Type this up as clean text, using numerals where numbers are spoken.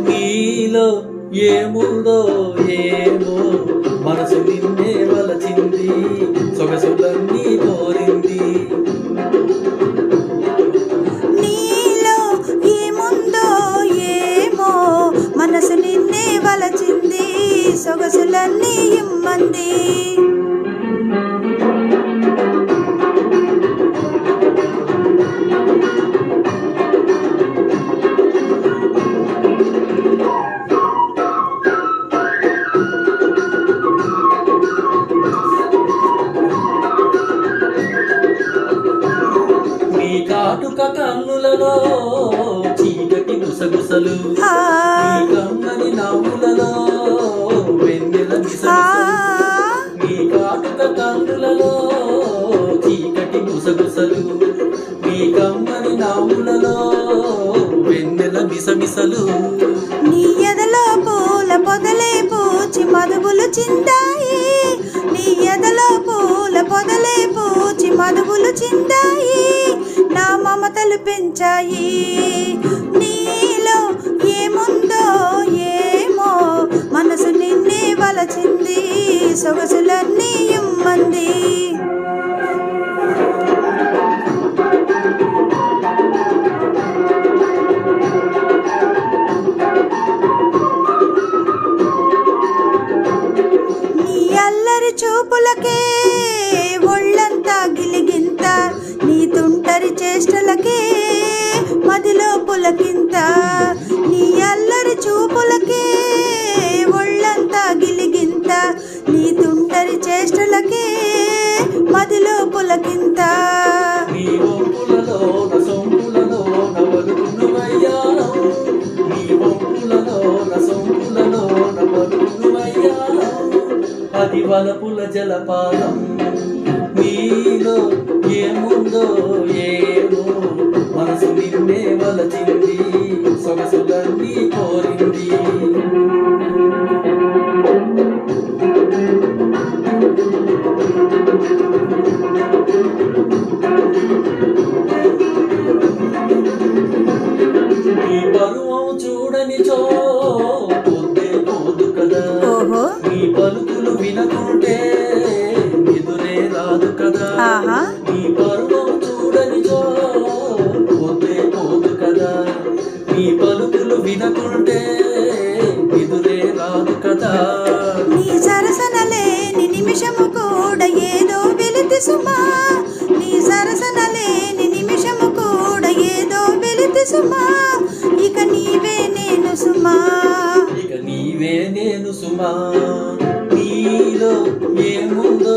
నీలో ఏముందో ఏమో మనసు నిన్నే వలచింది, సొగసులన్నీ కోరింది. నీలో ఏముందో ఏమో మనసు నిన్నే వలచింది, సొగసులన్నీ ఇమ్మంది. కాటుక కన్నులలో చీకటి గుసగుసలు, కమ్మని నవ్వులలో వెన్నెల మిసమిసలు. నీ కాటుక కన్నులలో చీకటి గుసగుసలు, నీ కమ్మని నవ్వులలో వెన్నెల మిసమిసలు. నీ ఎదలో పూల పొదలే పూచి మధువులు చిందాయి, నీ ఎదలో పూల పొదలే పూచి మధువులు చిందాయి, నా మమతలు పెంచాయి. నీలో ఏముందో ఏమో మనసు నిన్నే వలచింది, సొగసులన్నీ ఇమ్మంది. నీ అల్లరి చూపులకే ఒళ్ళంతా గిలిగింత, నీ తుంటరి చేష్టలకే మదిలో పులకింత. నీ అల్లరి చూపులకే ఒళ్ళంతా గిలిగింత, నీ తుంటరి చేష్టలకే మదిలో పులకింత. నీ వంపులలోన సొంపులలోన వలుకును వయ్యారం, నీ వంపులలోన సొంపులలోన వలుకును వయ్యారం, అది వలపుల జలపాతం. నీలో ఏముందో ఏమో మనసు నిన్నే వలచింది, సొగసులన్నీ కోరింది. నీ పరువం చూడనిచో పొద్దే పోదు కదా, నీ పలుకులు వినకుంటే ఎదురే రాదు కదా. నీ పరువం చూడనిచో పొద్దే పోదు కదా, నీ పలుకులు వినకుంటే ఎదురే రాదు కదా. నీ సరసన లేని నిమిషము కూడా ఏదో వెలితి సుమా, నీ సరసన లేని నిమిషము కూడా ఏదో వెలితి సుమా, ఇక నీవే నేను సుమా, ఇక నీవే నేను సుమా. నీలో ఏముందో